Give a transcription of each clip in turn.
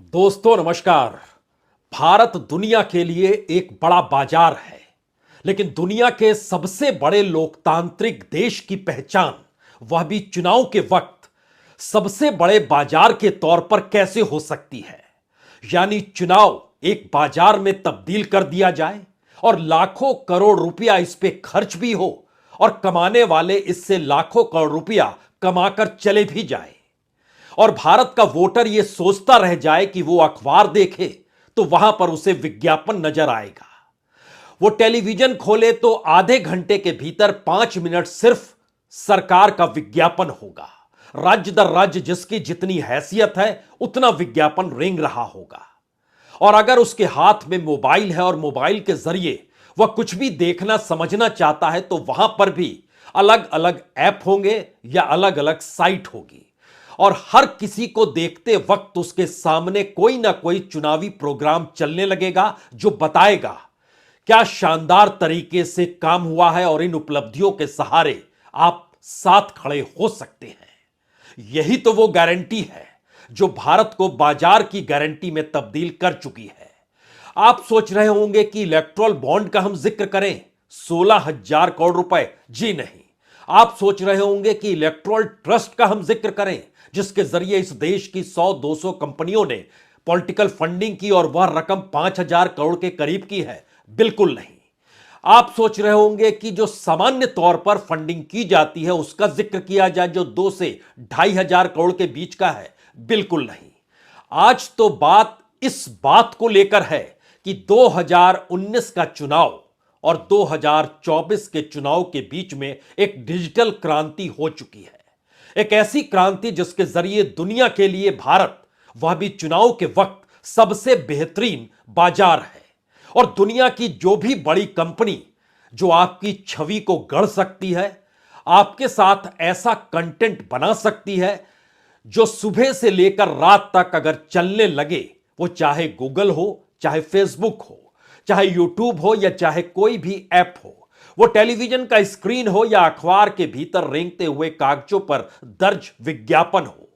दोस्तों नमस्कार। भारत दुनिया के लिए एक बड़ा बाजार है, लेकिन दुनिया के सबसे बड़े लोकतांत्रिक देश की पहचान, वह भी चुनाव के वक्त, सबसे बड़े बाजार के तौर पर कैसे हो सकती है। यानी चुनाव एक बाजार में तब्दील कर दिया जाए और लाखों करोड़ रुपया इस पे खर्च भी हो और कमाने वाले इससे लाखों करोड़ रुपया कमाकर चले भी जाए और भारत का वोटर यह सोचता रह जाए कि वो अखबार देखे तो वहां पर उसे विज्ञापन नजर आएगा। वो टेलीविजन खोले तो आधे घंटे के भीतर 5 मिनट सिर्फ सरकार का विज्ञापन होगा। राज्य दर राज्य जिसकी जितनी हैसियत है उतना विज्ञापन रेंग रहा होगा। और अगर उसके हाथ में मोबाइल है और मोबाइल के जरिए वह कुछ भी देखना समझना चाहता है तो वहां पर भी अलग अलग ऐप होंगे या अलग अलग साइट होगी और हर किसी को देखते वक्त उसके सामने कोई ना कोई चुनावी प्रोग्राम चलने लगेगा जो बताएगा क्या शानदार तरीके से काम हुआ है और इन उपलब्धियों के सहारे आप साथ खड़े हो सकते हैं। यही तो वो गारंटी है जो भारत को बाजार की गारंटी में तब्दील कर चुकी है। आप सोच रहे होंगे कि इलेक्ट्रल बॉन्ड का हम जिक्र करें 16,000 करोड़ रुपए। जी नहीं। आप सोच रहे होंगे कि इलेक्ट्रल ट्रस्ट का हम जिक्र करें जिसके जरिए इस देश की 100-200 कंपनियों ने पॉलिटिकल फंडिंग की और वह रकम 5,000 करोड़ के करीब की है। बिल्कुल नहीं। आप सोच रहे होंगे कि जो सामान्य तौर पर फंडिंग की जाती है उसका जिक्र किया जाए जो 2 से 2,500 करोड़ के बीच का है। बिल्कुल नहीं। आज तो बात इस बात को लेकर है कि 2019 का चुनाव और 2024 के चुनाव के बीच में एक डिजिटल क्रांति हो चुकी है। एक ऐसी क्रांति जिसके जरिए दुनिया के लिए भारत, वह भी चुनाव के वक्त, सबसे बेहतरीन बाजार है और दुनिया की जो भी बड़ी कंपनी जो आपकी छवि को गढ़ सकती है, आपके साथ ऐसा कंटेंट बना सकती है जो सुबह से लेकर रात तक अगर चलने लगे, वो चाहे गूगल हो, चाहे फेसबुक हो, चाहे यूट्यूब हो या चाहे कोई भी ऐप हो, वो टेलीविजन का स्क्रीन हो या अखबार के भीतर रेंगते हुए कागजों पर दर्ज विज्ञापन हो,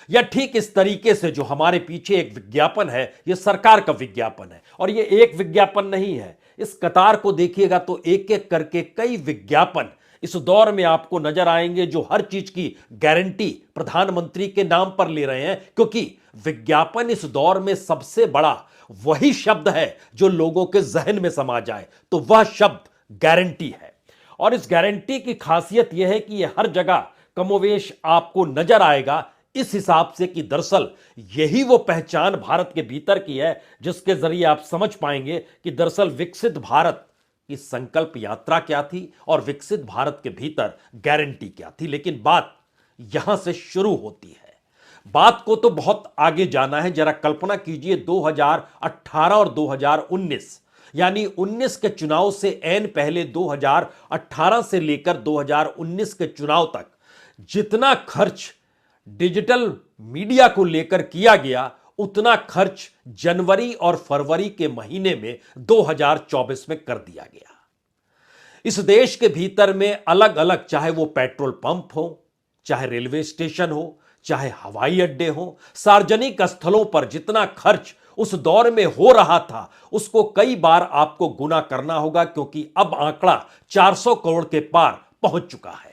या ठीक इस तरीके से जो हमारे पीछे एक विज्ञापन है, यह सरकार का विज्ञापन है और यह एक विज्ञापन नहीं है। इस कतार को देखिएगा तो एक एक करके कई विज्ञापन इस दौर में आपको नजर आएंगे जो हर चीज की गारंटी प्रधानमंत्री के नाम पर ले रहे हैं, क्योंकि विज्ञापन इस दौर में सबसे बड़ा वही शब्द है जो लोगों के जहन में समा जाए, तो वह शब्द गारंटी है। और इस गारंटी की खासियत यह है कि यह हर जगह कमोवेश आपको नजर आएगा, इस हिसाब से कि दरअसल यही वो पहचान भारत के भीतर की है जिसके जरिए आप समझ पाएंगे कि दरअसल विकसित भारत की संकल्प यात्रा क्या थी और विकसित भारत के भीतर गारंटी क्या थी। लेकिन बात यहां से शुरू होती है। बात को तो बहुत आगे जाना है। जरा कल्पना कीजिए 2018 और 2019, यानी 19 के चुनाव से ऐन पहले 2018 से लेकर 2019 के चुनाव तक जितना खर्च डिजिटल मीडिया को लेकर किया गया, उतना खर्च जनवरी और फरवरी के महीने में 2024 में कर दिया गया। इस देश के भीतर में अलग अलग, चाहे वो पेट्रोल पंप हो, चाहे रेलवे स्टेशन हो, चाहे हवाई अड्डे हो, सार्वजनिक स्थलों पर जितना खर्च उस दौर में हो रहा था उसको कई बार आपको गुना करना होगा, क्योंकि अब आंकड़ा 400 करोड़ के पार पहुंच चुका है।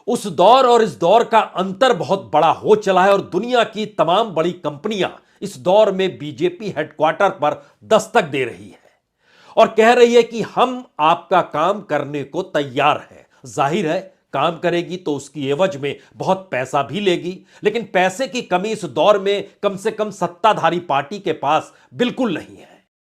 उस दौर और इस दौर का अंतर बहुत बड़ा हो चला है और दुनिया की तमाम बड़ी कंपनियां इस दौर में बीजेपी हेडक्वार्टर पर दस्तक दे रही है और कह रही है कि हम आपका काम करने को तैयार हैं। जाहिर है काम करेगी तो उसकी एवज में बहुत पैसा भी लेगी, लेकिन पैसे की कमी इस दौर में कम से कम सत्ताधारी पार्टी के पास बिल्कुल नहीं है।